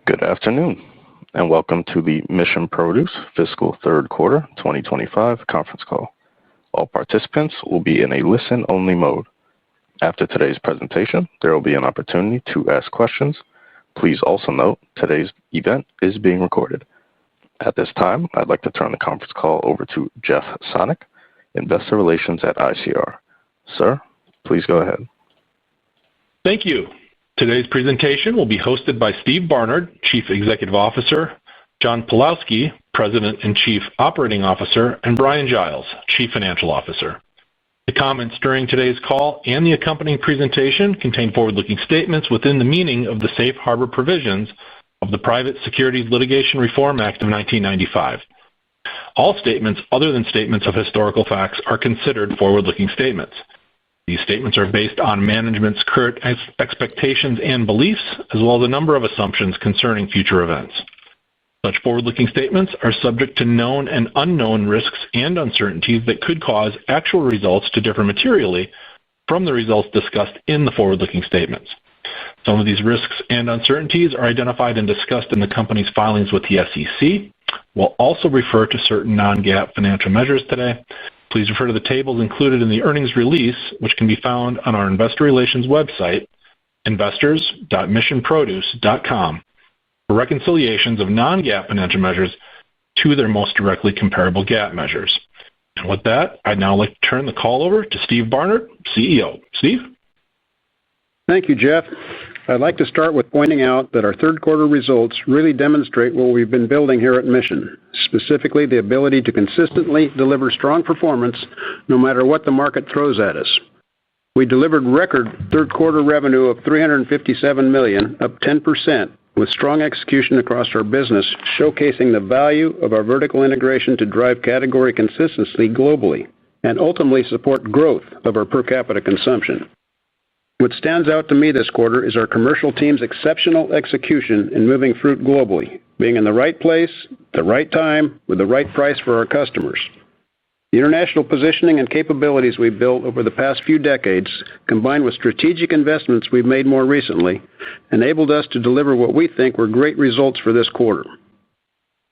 Good afternoon, and welcome to the Mission Produce Fiscal Third Quarter 2025 conference call. All participants will be in a listen-only mode. After today's presentation, there will be an opportunity to ask questions. Please also note today's event is being recorded. At this time, I'd like to turn the conference call over to Jeff Sonnek, Investor Relations at ICR. Sir, please go ahead. Thank you. Today's presentation will be hosted by Steve Barnard, Chief Executive Officer, John Pawlowski, President and Chief Operating Officer, and Brian Giles, Chief Financial Officer. The comments during today's call and the accompanying presentation contain forward-looking statements within the meaning of the Safe Harbor provisions of the Private Securities Litigation Reform Act of 1995. All statements other than statements of historical facts are considered forward-looking statements. These statements are based on management's current expectations and beliefs, as well as a number of assumptions concerning future events. Such forward-looking statements are subject to known and unknown risks and uncertainties that could cause actual results to differ materially from the results discussed in the forward-looking statements. Some of these risks and uncertainties are identified and discussed in the company's filings with the SEC. We'll also refer to certain non-GAAP financial measures today. Please refer to the tables included in the earnings release, which can be found on our Investor Relations website, investors.missionproduce.com, for reconciliations of non-GAAP financial measures to their most directly comparable GAAP measures. And with that, I'd now like to turn the call over to Steve Barnard, CEO. Steve? Thank you, Jeff. I'd like to start with pointing out that our third quarter results really demonstrate what we've been building here at Mission, specifically the ability to consistently deliver strong performance no matter what the market throws at us. We delivered record third quarter revenue of $357 million, up 10%, with strong execution across our business, showcasing the value of our vertical integration to drive category consistency globally and ultimately support growth of our per capita consumption. What stands out to me this quarter is our commercial team's exceptional execution in moving fruit globally, being in the right place, the right time, with the right price for our customers. The international positioning and capabilities we've built over the past few decades, combined with strategic investments we've made more recently, enabled us to deliver what we think were great results for this quarter.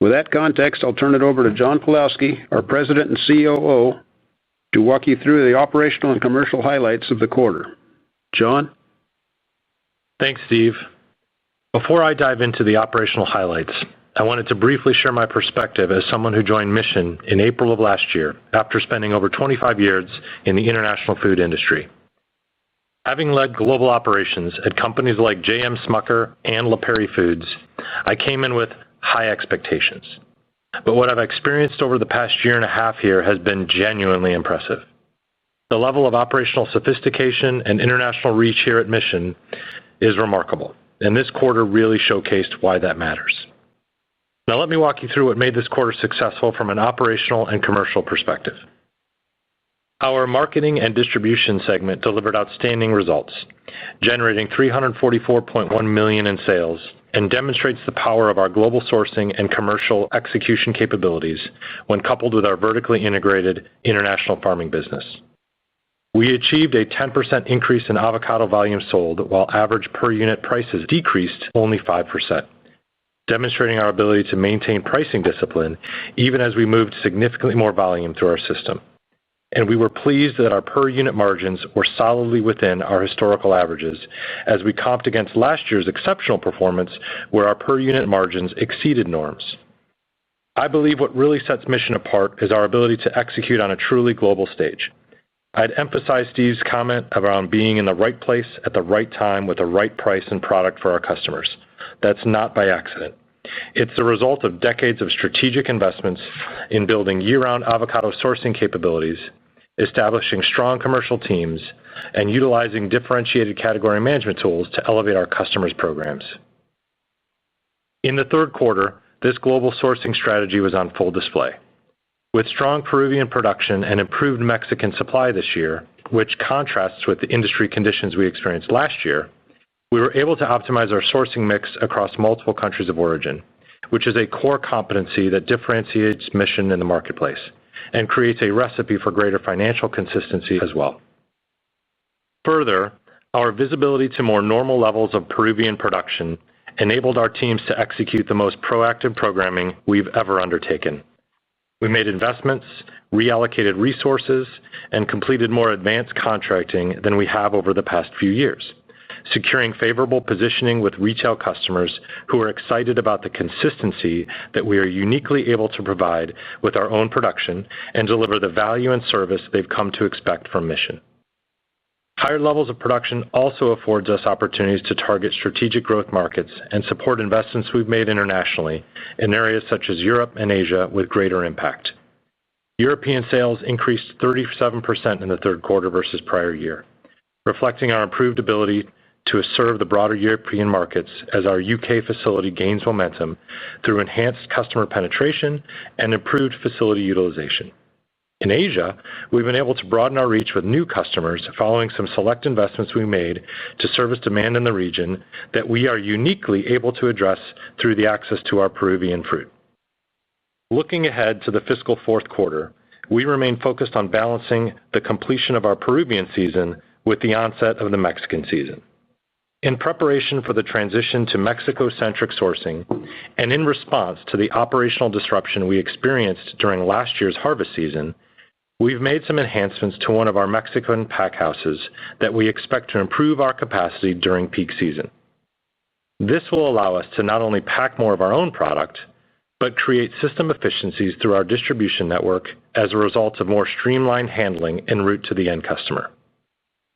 With that context, I'll turn it over to John Pawlowski, our President and COO, to walk you through the operational and commercial highlights of the quarter. John? Thanks, Steve. Before I dive into the operational highlights, I wanted to briefly share my perspective as someone who joined Mission in April of last year after spending over 25 years in the international food industry. Having led global operations at companies like J.M. Smucker and La Prairie Foods, I came in with high expectations. But what I've experienced over the past year and a half here has been genuinely impressive. The level of operational sophistication and international reach here at Mission is remarkable, and this quarter really showcased why that matters. Now let me walk you through what made this quarter successful from an operational and commercial perspective. Our marketing and distribution segment delivered outstanding results, generating $344.1 million in sales, and demonstrates the power of our global sourcing and commercial execution capabilities when coupled with our vertically integrated international farming business. We achieved a 10% increase in avocado volume sold, while average per unit prices decreased only 5%, demonstrating our ability to maintain pricing discipline even as we moved significantly more volume through our system. And we were pleased that our per unit margins were solidly within our historical averages as we comped against last year's exceptional performance where our per unit margins exceeded norms. I believe what really sets Mission apart is our ability to execute on a truly global stage. I'd emphasize Steve's comment around being in the right place at the right time with the right price and product for our customers. That's not by accident. It's the result of decades of strategic investments in building year-round avocado sourcing capabilities, establishing strong commercial teams, and utilizing differentiated category management tools to elevate our customers' programs. In the third quarter, this global sourcing strategy was on full display. With strong Peruvian production and improved Mexican supply this year, which contrasts with the industry conditions we experienced last year, we were able to optimize our sourcing mix across multiple countries of origin, which is a core competency that differentiates Mission in the marketplace and creates a recipe for greater financial consistency as well. Further, our visibility to more normal levels of Peruvian production enabled our teams to execute the most proactive programming we've ever undertaken. We made investments, reallocated resources, and completed more advanced contracting than we have over the past few years, securing favorable positioning with retail customers who are excited about the consistency that we are uniquely able to provide with our own production and deliver the value and service they've come to expect from Mission. Higher levels of production also affords us opportunities to target strategic growth markets and support investments we've made internationally in areas such as Europe and Asia with greater impact. European sales increased 37% in the third quarter versus prior year, reflecting our improved ability to serve the broader European markets as our UK facility gains momentum through enhanced customer penetration and improved facility utilization. In Asia, we've been able to broaden our reach with new customers following some select investments we made to service demand in the region that we are uniquely able to address through the access to our Peruvian fruit. Looking ahead to the fiscal fourth quarter, we remain focused on balancing the completion of our Peruvian season with the onset of the Mexican season. In preparation for the transition to Mexico-centric sourcing and in response to the operational disruption we experienced during last year's harvest season, we've made some enhancements to one of our Mexican pack houses that we expect to improve our capacity during peak season. This will allow us to not only pack more of our own product, but create system efficiencies through our distribution network as a result of more streamlined handling en route to the end customer.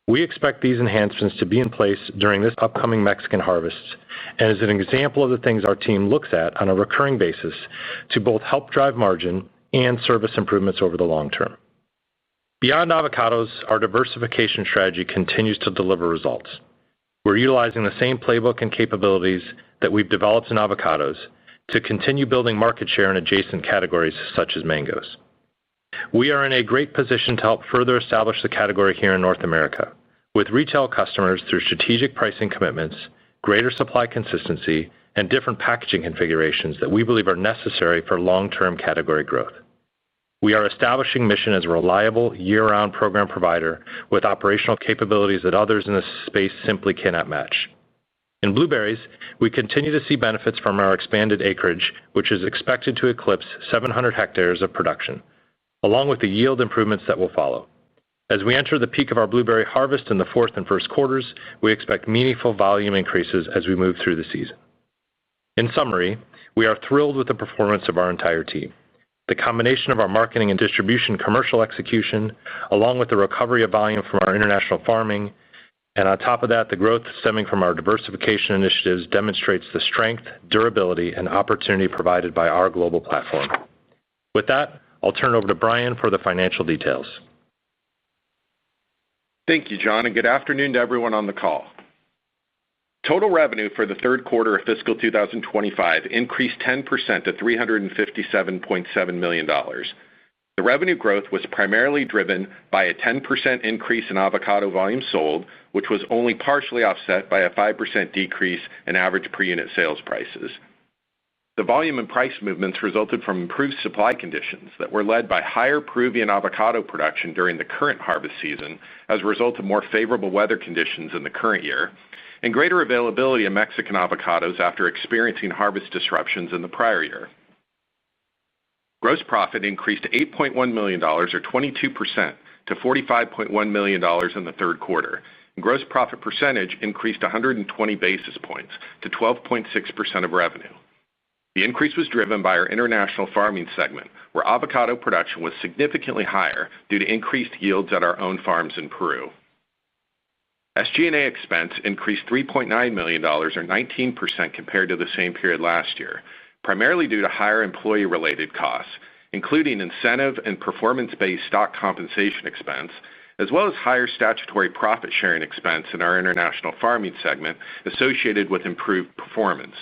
We expect these enhancements to be in place during this upcoming Mexican harvest and is an example of the things our team looks at on a recurring basis to both help drive margin and service improvements over the long term. Beyond avocados, our diversification strategy continues to deliver results. We're utilizing the same playbook and capabilities that we've developed in avocados to continue building market share in adjacent categories such as mangoes. We are in a great position to help further establish the category here in North America, with retail customers through strategic pricing commitments, greater supply consistency, and different packaging configurations that we believe are necessary for long-term category growth. We are establishing Mission as a reliable, year-round program provider with operational capabilities that others in this space simply cannot match. In blueberries, we continue to see benefits from our expanded acreage, which is expected to eclipse 700 hectares of production, along with the yield improvements that will follow. As we enter the peak of our blueberry harvest in the fourth and first quarters, we expect meaningful volume increases as we move through the season. In summary, we are thrilled with the performance of our entire team. The combination of our marketing and distribution commercial execution, along with the recovery of volume from our international farming, and on top of that, the growth stemming from our diversification initiatives demonstrates the strength, durability, and opportunity provided by our global platform. With that, I'll turn it over to Brian for the financial details. Thank you, John, and good afternoon to everyone on the call. Total revenue for the third quarter of fiscal 2025 increased 10% to $357.7 million. The revenue growth was primarily driven by a 10% increase in avocado volume sold, which was only partially offset by a 5% decrease in average per unit sales prices. The volume and price movements resulted from improved supply conditions that were led by higher Peruvian avocado production during the current harvest season as a result of more favorable weather conditions in the current year, and greater availability of Mexican avocados after experiencing harvest disruptions in the prior year. Gross profit increased to $8.1 million, or 22%, to $45.1 million in the third quarter, and gross profit percentage increased 120 basis points to 12.6% of revenue. The increase was driven by our international farming segment, where avocado production was significantly higher due to increased yields at our own farms in Peru. SG&A expense increased $3.9 million, or 19% compared to the same period last year, primarily due to higher employee-related costs, including incentive and performance-based stock compensation expense, as well as higher statutory profit-sharing expense in our international farming segment associated with improved performance.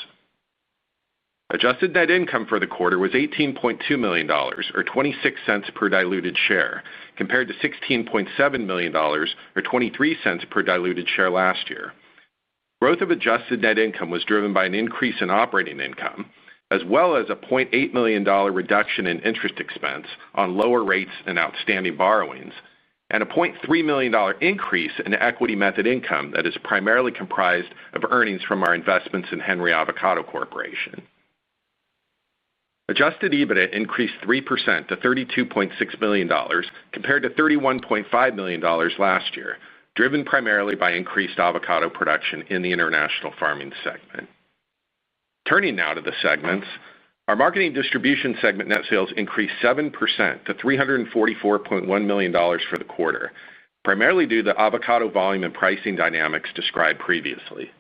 Adjusted net income for the quarter was $18.2 million, or 26 cents per diluted share, compared to $16.7 million, or 23 cents per diluted share last year. Growth of adjusted net income was driven by an increase in operating income, as well as a $0.8 million reduction in interest expense on lower rates and outstanding borrowings, and a $0.3 million increase in equity method income that is primarily comprised of earnings from our investments in Henry Avocado Corporation. Adjusted EBITDA increased 3% to $32.6 million compared to $31.5 million last year, driven primarily by increased avocado production in the international farming segment. Turning now to the segments, our marketing distribution segment net sales increased 7% to $344.1 million for the quarter, primarily due to the avocado volume and pricing dynamics described previously.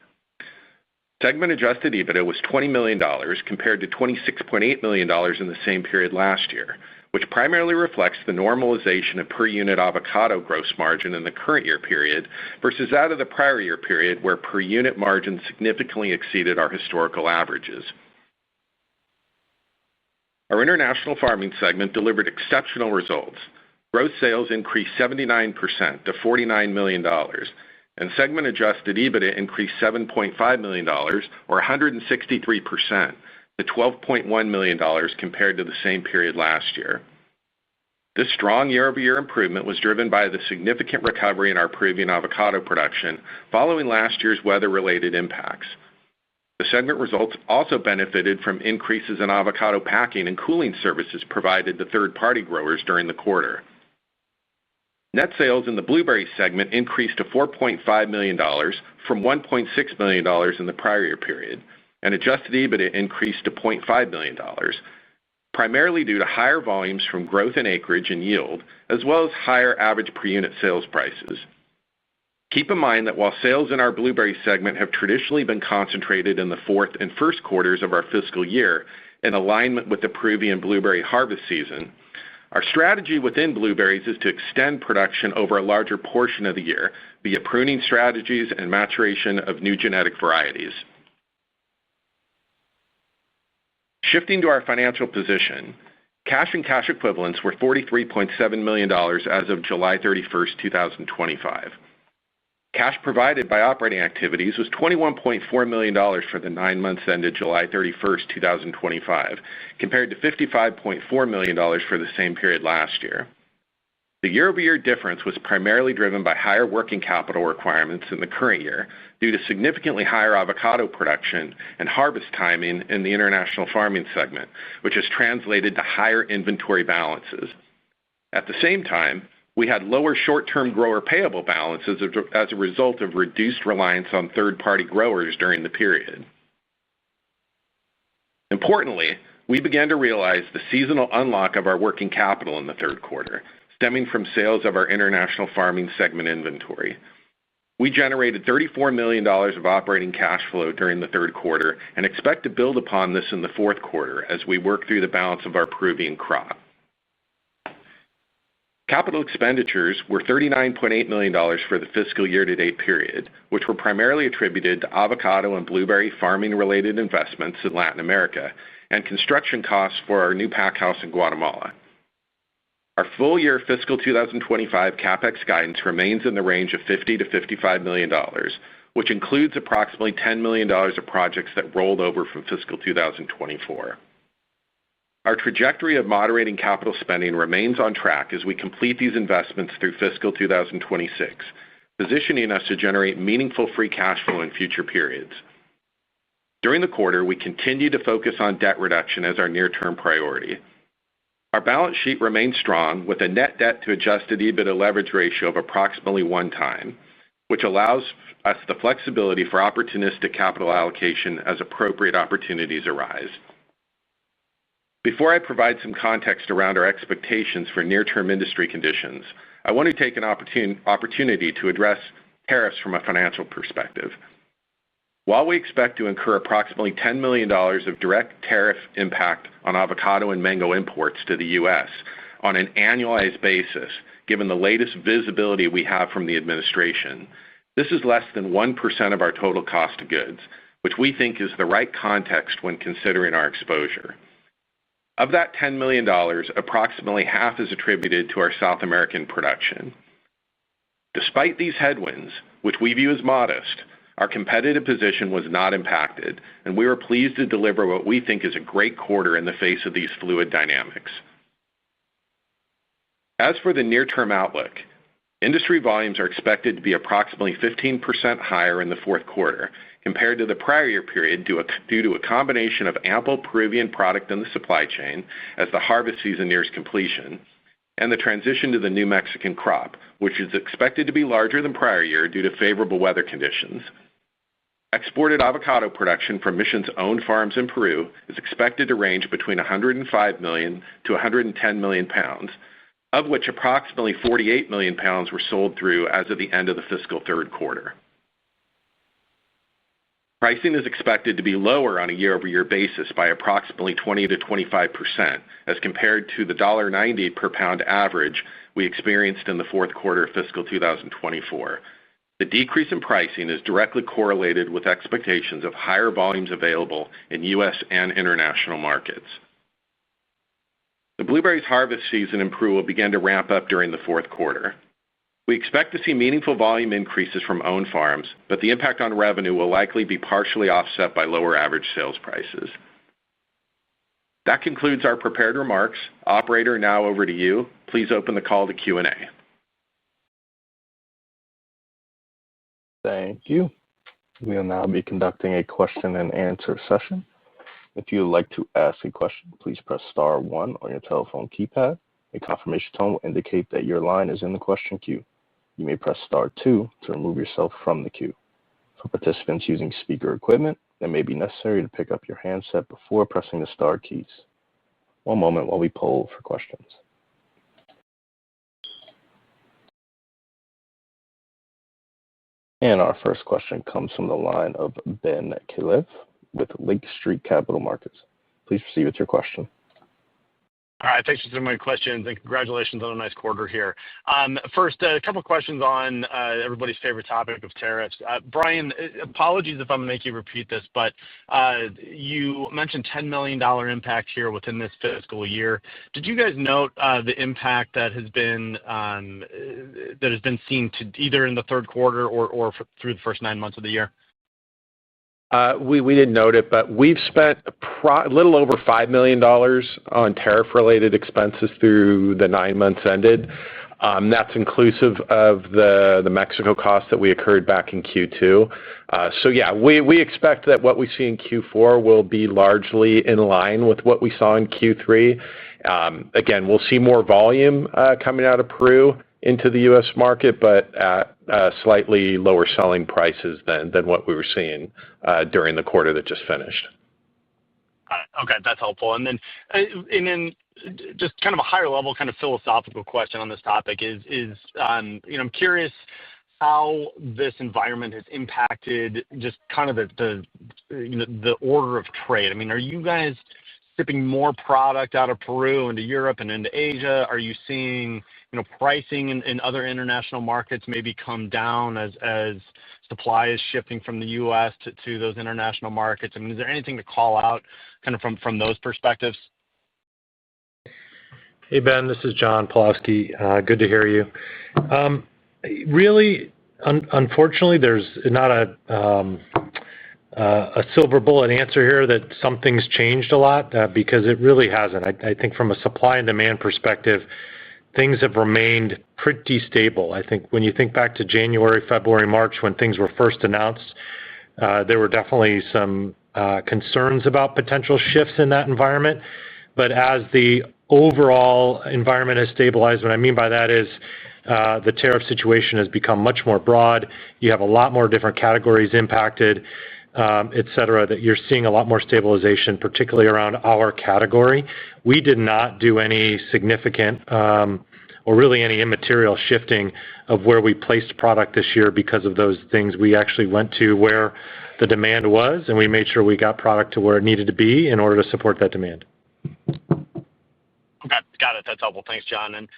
Segment adjusted EBITDA was $20 million compared to $26.8 million in the same period last year, which primarily reflects the normalization of per unit avocado gross margin in the current year period versus that of the prior year period where per unit margin significantly exceeded our historical averages. Our international farming segment delivered exceptional results. Gross sales increased 79% to $49 million, and segment adjusted EBITDA increased $7.5 million, or 163%, to $12.1 million compared to the same period last year. This strong year-over-year improvement was driven by the significant recovery in our Peruvian avocado production following last year's weather-related impacts. The segment results also benefited from increases in avocado packing and cooling services provided to third-party growers during the quarter. Net sales in the blueberry segment increased to $4.5 million from $1.6 million in the prior year period, and adjusted EBITDA increased to $0.5 million, primarily due to higher volumes from growth in acreage and yield, as well as higher average per unit sales prices. Keep in mind that while sales in our blueberry segment have traditionally been concentrated in the fourth and first quarters of our fiscal year in alignment with the Peruvian blueberry harvest season, our strategy within blueberries is to extend production over a larger portion of the year via pruning strategies and maturation of new genetic varieties. Shifting to our financial position, cash and cash equivalents were $43.7 million as of July 31, 2025. Cash provided by operating activities was $21.4 million for the 9 months ended July 31, 2025, compared to $55.4 million for the same period last year. The year-over-year difference was primarily driven by higher working capital requirements in the current year due to significantly higher avocado production and harvest timing in the international farming segment, which has translated to higher inventory balances. At the same time, we had lower short-term grower payable balances as a result of reduced reliance on third-party growers during the period. Importantly, we began to realize the seasonal unlock of our working capital in the third quarter, stemming from sales of our international farming segment inventory. We generated $34 million of operating cash flow during the third quarter and expect to build upon this in the fourth quarter as we work through the balance of our Peruvian crop. Capital expenditures were $39.8 million for the fiscal year-to-date period, which were primarily attributed to avocado and blueberry farming-related investments in Latin America and construction costs for our new pack house in Guatemala. Our full-year fiscal 2025 CapEx guidance remains in the range of $50 to $55 million, which includes approximately $10 million of projects that rolled over from fiscal 2024. Our trajectory of moderating capital spending remains on track as we complete these investments through fiscal 2026, positioning us to generate meaningful free cash flow in future periods. During the quarter, we continue to focus on debt reduction as our near-term priority. Our balance sheet remains strong with a net debt to adjusted EBITDA leverage ratio of approximately 1 time, which allows us the flexibility for opportunistic capital allocation as appropriate opportunities arise. Before I provide some context around our expectations for near-term industry conditions, I want to take an opportunity to address tariffs from a financial perspective. While we expect to incur approximately $10 million of direct tariff impact on avocado and mango imports to the U.S. on an annualized basis, given the latest visibility we have from the administration, this is less than 1% of our total cost of goods, which we think is the right context when considering our exposure. Of that $10 million, approximately half is attributed to our South American production. Despite these headwinds, which we view as modest, our competitive position was not impacted, and we were pleased to deliver what we think is a great quarter in the face of these fluid dynamics. As for the near-term outlook, Industry volumes are expected to be approximately 15% higher in the fourth quarter compared to the prior year period due to a combination of ample Peruvian product in the supply chain as the harvest season nears completion, and the transition to the new Mexican crop, which is expected to be larger than prior year due to favorable weather conditions. Exported avocado production from Mission's own farms in Peru is expected to range between 105 million to 110 million pounds, of which approximately 48 million pounds were sold through as of the end of the fiscal third quarter. Pricing is expected to be lower on a year-over-year basis by approximately 20 to 25% as compared to the $1.90 per pound average we experienced in the fourth quarter of fiscal 2024. The decrease in pricing is directly correlated with expectations of higher volumes available in U.S. and international markets. The blueberries harvest season in Peru will begin to ramp up during the fourth quarter. We expect to see meaningful volume increases from owned farms, but the impact on revenue will likely be partially offset by lower average sales prices. That concludes our prepared remarks. Operator, now over to you. Please open the call to Q&A. Thank you. We will now be conducting a question and answer session. If you would like to ask a question, please press star 1 on your telephone keypad. A confirmation tone will indicate that your line is in the question queue. You may press star 2 to remove yourself from the queue. For participants using speaker equipment, it may be necessary to pick up your handset before pressing the star keys. One moment while we poll for questions. And our first question comes from the line of Ben Kalev with Lake Street Capital Markets. Please proceed with your question. All right, thanks for taking my questions, and congratulations on a nice quarter here. First, a couple of questions on everybody's favorite topic of tariffs. Brian, apologies if I'm going to make you repeat this, but you mentioned $10 million impact here within this fiscal year. Did you guys note the impact that has been seen to either in the third quarter or through the first 9 months of the year? We didn't note it, but we've spent a little over $5 million on tariff-related expenses through the 9 months ended. That's inclusive of the Mexico costs that we incurred back in Q2. So yeah, we expect that what we see in Q4 will be largely in line with what we saw in Q3. Again, we'll see more volume coming out of Peru into the U.S. market, but at slightly lower selling prices than what we were seeing during the quarter that just finished. Okay, that's helpful. And then just kind of a higher level, kind of philosophical question on this topic is I'm curious how this environment has impacted just kind of the order of trade. I mean, are you guys shipping more product out of Peru into Europe and into Asia? Are you seeing pricing in other international markets maybe come down as supply is shifting from the U.S. to those international markets? I mean, is there anything to call out kind of from those perspectives? Hey, Ben, this is John Pulowski. Good to hear you. Really, unfortunately, there's not a silver bullet answer here that something's changed a lot because it really hasn't. I think from a supply and demand perspective, things have remained pretty stable. I think when you think back to January, February, March, when things were first announced, there were definitely some concerns about potential shifts in that environment. But as the overall environment has stabilized, what I mean by that is the tariff situation has become much more broad. You have a lot more different categories impacted, et cetera, that you're seeing a lot more stabilization, particularly around our category. We did not do any significant or really any immaterial shifting of where we placed product this year because of those things. We actually went to where the demand was, and we made sure we got product to where it needed to be in order to support that demand. Okay, got it. That's helpful. Thanks, John. And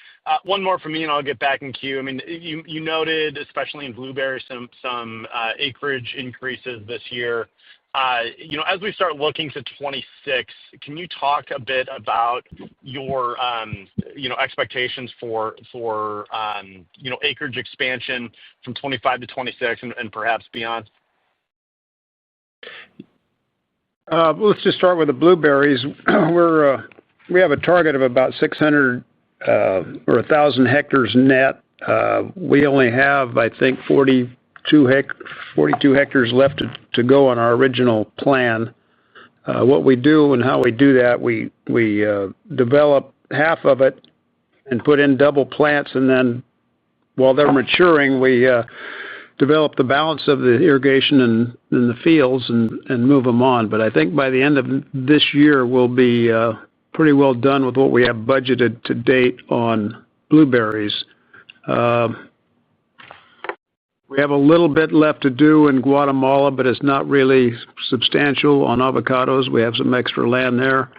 one more from me, and I'll get back in queue. I mean, you noted, especially in blueberries, some acreage increases this year. As we start looking to 26, can you talk a bit about your expectations for acreage expansion from 25 to 26 and perhaps beyond? Let's just start with the blueberries. We have a target of about 600 or 1,000 hectares net We only have, I think, 42 hectares left to go on our original plan. What we do and how we do that, we develop half of it and put in double plants, and then while they're maturing, we develop the balance of the irrigation in the fields and move them on. But I think by the end of this year, we'll be pretty well done with what we have budgeted to date on blueberries. We have a little bit left to do in Guatemala, but it's not really substantial. On avocados, we have some extra land there.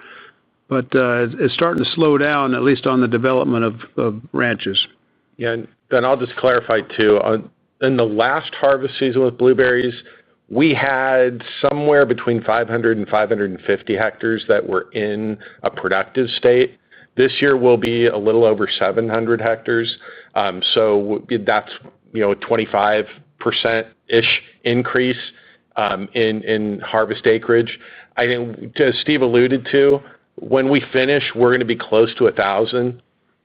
But it's starting to slow down, at least on the development of ranches. Yeah, and then I'll just clarify, too. In the last harvest season with blueberries, we had somewhere between 500 and 550 hectares that were in a productive state. This year will be a little over 700 hectares. So that's, a 25%-ish increase in harvest acreage. I think, as Steve alluded to, when we finish, we're going to be close to 1,000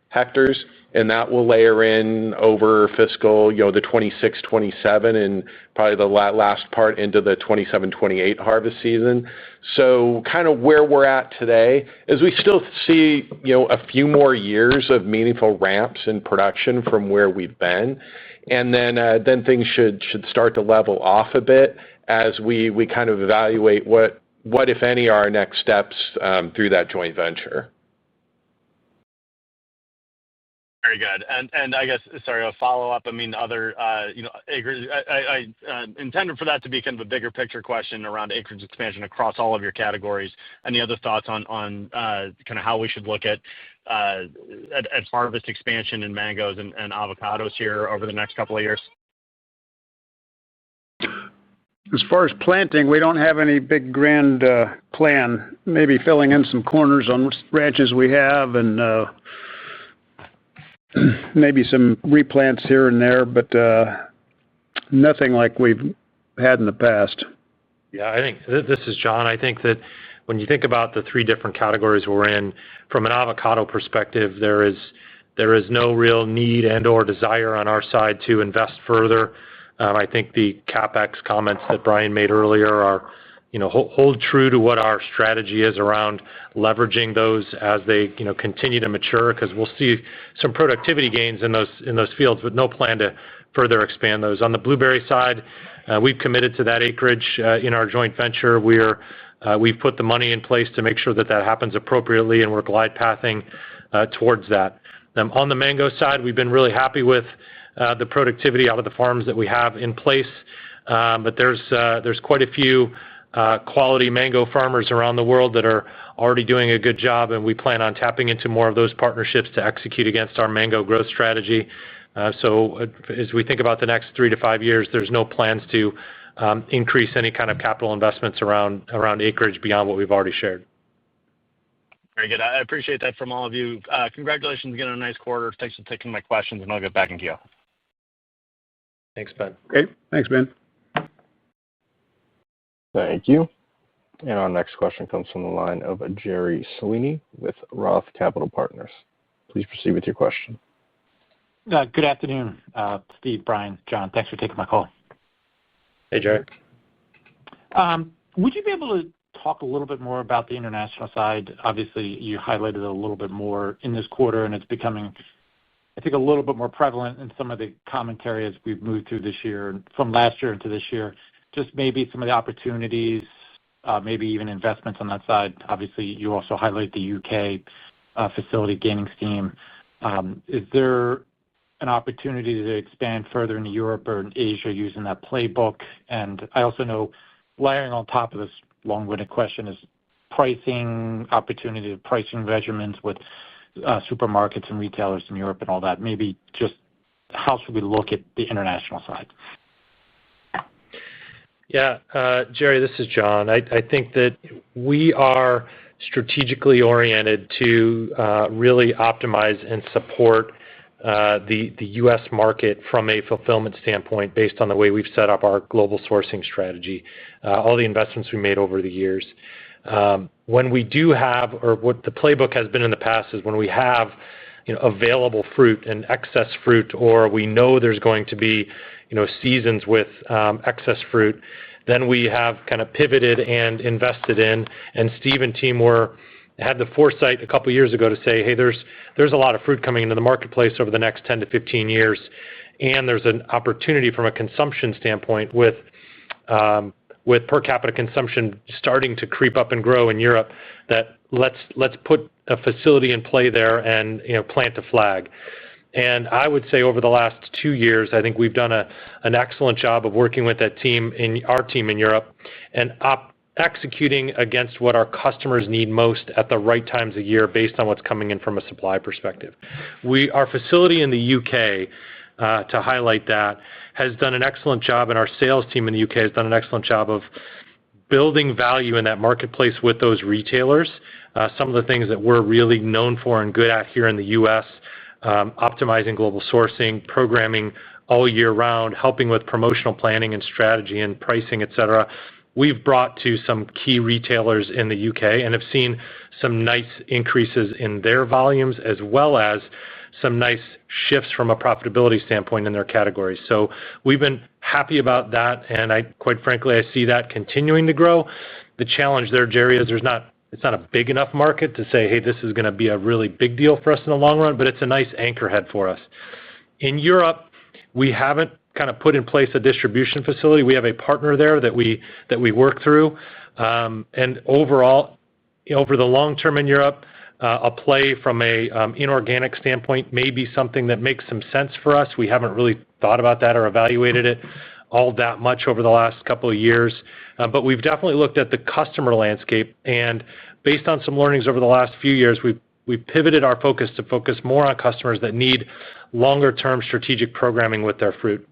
hectares, and that will layer in over fiscal, the 26-27, and probably the last part into the 27-28 harvest season. So kind of where we're at today is we still see, a few more years of meaningful ramps in production from where we've been. And then things should start to level off a bit as we kind of evaluate what, if any, are our next steps through that joint venture. Very good. And I guess, sorry, a follow-up. I mean, other, acreage, I intended for that to be kind of a bigger picture question around acreage expansion across all of your categories. Any other thoughts on kind of how we should look at harvest expansion in mangoes and avocados here over the next couple of years? As far as planting, we don't have any big grand plan. Maybe filling in some corners on ranches we have, and maybe some replants here and there, but nothing like we've had in the past. Yeah, I think this is John. I think that when you think about the three different categories we're in, from an avocado perspective, there is no real need and or desire on our side to invest further. I think the CapEx comments that Brian made earlier are, hold true to what our strategy is around leveraging those as they, continue to mature, because we'll see some productivity gains in those fields, but no plan to further expand those. On the blueberry side, we've committed to that acreage in our joint venture. We've put the money in place to make sure that happens appropriately, and we're glide pathing towards that. On the mango side, we've been really happy with the productivity out of the farms that we have in place, but there's quite a few quality mango farmers around the world that are already doing a good job, and we plan on tapping into more of those partnerships to execute against our mango growth strategy. So as we think about the next 3 to 5 years, there's no plans to increase any kind of capital investments around acreage beyond what we've already shared. Very good. I appreciate that from all of you. Congratulations again on a nice quarter. Thanks for taking my questions, and I'll get back in queue. Thanks, Ben. Okay. Thanks, Ben. Thank you. And our next question comes from the line of Jerry Sweeney with Roth Capital Partners. Please proceed with your question. Good afternoon, Steve, Brian, John. Thanks for taking my call. Hey, Jerry. Would you be able to talk a little bit more about the international side? Obviously, you highlighted it a little bit more in this quarter, and it's becoming, I think, a little bit more prevalent in some of the commentary as we've moved through this year, from last year into this year. Just maybe some of the opportunities, maybe even investments on that side. Obviously, you also highlight the UK facility gaining steam. Is there an opportunity to expand further into Europe or in Asia using that playbook? And I also know, layering on top of this long-winded question, is pricing opportunity, pricing measurements with supermarkets and retailers in Europe and all that. Maybe just how should we look at the international side? Yeah, Jerry, this is John. I think that we are strategically oriented to really optimize and support the U.S. market from a fulfillment standpoint based on the way we've set up our global sourcing strategy, all the investments we made over the years. When we do have, or what the playbook has been in the past, is when we have available fruit and excess fruit, or we know there's going to be seasons with excess fruit, then we have kind of pivoted and invested in, and Steve and team had the foresight a couple years ago to say, hey, there's a lot of fruit coming into the marketplace over the next 10 to 15 years, and there's an opportunity from a consumption standpoint with per capita consumption starting to creep up and grow in Europe, that let's put a facility in play there and plant a flag. And I would say over the last 2 years, I think we've done an excellent job of working with that team, our team in Europe, and executing against what our customers need most at the right times of year based on what's coming in from a supply perspective. Our facility in the UK, to highlight that, has done an excellent job, and our sales team in the UK has done an excellent job of building value in that marketplace with those retailers. Some of the things that we're really known for and good at here in the US, optimizing global sourcing, programming all year round, helping with promotional planning and strategy and pricing, et cetera. We've brought to some key retailers in the UK and have seen some nice increases in their volumes, as well as some nice shifts from a profitability standpoint in their categories. So we've been happy about that, and quite frankly, I see that continuing to grow. The challenge there, Jerry, is it's not a big enough market to say, hey, this is going to be a really big deal for us in the long run, but it's a nice anchorhead for us. In Europe, we haven't kind of put in place a distribution facility. We have a partner there that we work through, and overall, over the long term in Europe, a play from a inorganic standpoint may be something that makes some sense for us. We haven't really thought about that or evaluated it all that much over the last couple of years, but we've definitely looked at the customer landscape, and based on some learnings over the last few years, we've pivoted our focus to focus more on customers that need longer term strategic programming with their fruit.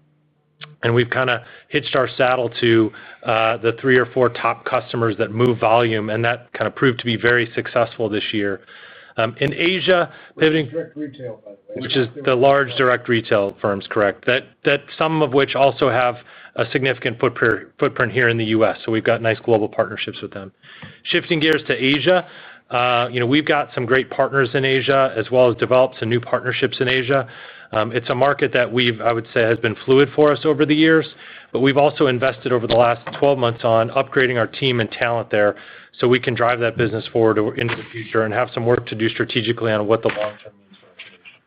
And we've kind of hitched our saddle to the 3 or 4 top customers that move volume, and that kind of proved to be very successful this year. In Asia, pivoting, direct retail, by the way, which is the large direct retail firms, correct? That some of which also have a significant footprint here in the U.S. So we've got nice global partnerships with them. Shifting gears to Asia, we've got some great partners in Asia, as well as developed some new partnerships in Asia. It's a market that I would say, has been fluid for us over the years, but we've also invested over the last 12 months on upgrading our team and talent there so we can drive that business forward into the future and have some work to do strategically on what the long term means for our solution.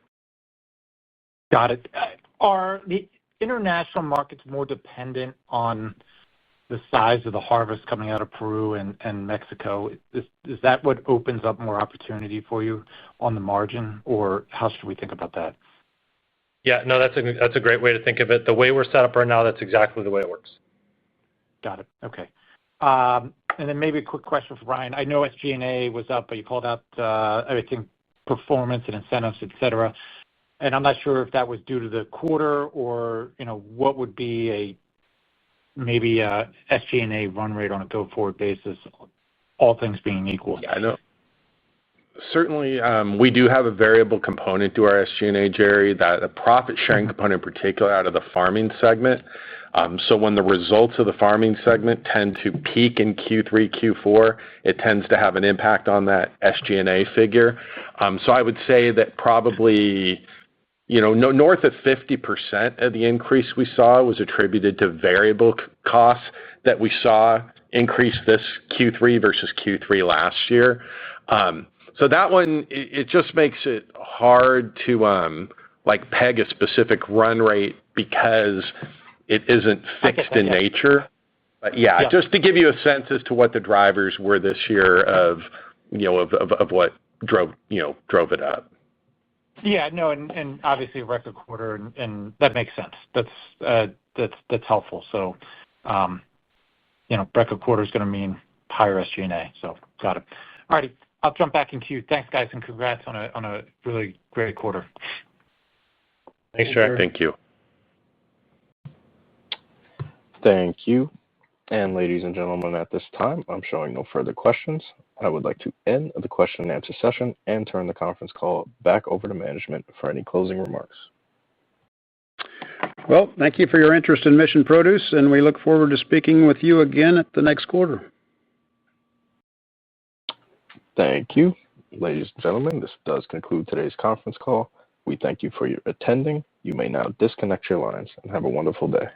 Got it. Are the international markets more dependent on the size of the harvest coming out of Peru and Mexico? Is that what opens up more opportunity for you on the margin, or how should we think about that? Yeah, no, that's a great way to think of it. The way we're set up right now, that's exactly the way it works. Got it. Okay. And then maybe a quick question for Brian. I know SG&A was up, but you called out everything, performance and incentives, et cetera. And I'm not sure if that was due to the quarter or what would be maybe a SG&A run rate on a go-forward basis, all things being equal. Yeah, I know. Certainly, we do have a variable component to our SG&A, Jerry, that a profit-sharing component in particular out of the farming segment. So when the results of the farming segment tend to peak in Q3, Q4, it tends to have an impact on that SG&A figure. So I would say that probably north of 50% of the increase we saw was attributed to variable costs that we saw increase this Q3 versus Q3 last year. So that one, it just makes it hard to peg a specific run rate because it isn't fixed in nature. But yeah, just to give you a sense as to what the drivers were this year of what drove it up. Yeah, no, and obviously a record quarter, and that makes sense. That's helpful. So, record quarter is going to mean higher SG&A. So, got it. All righty, I'll jump back in queue. Thanks, guys, and congrats on a really great quarter. Thanks, Jack. Thank you. Thank you. And ladies and gentlemen, at this time, I'm showing no further questions. I would like to end the question and answer session and turn the conference call back over to management for any closing remarks. Well, thank you for your interest in Mission Produce, and we look forward to speaking with you again at the next quarter. Thank you. Ladies and gentlemen, this does conclude today's conference call. We thank you for your attending. You may now disconnect your lines and have a wonderful day.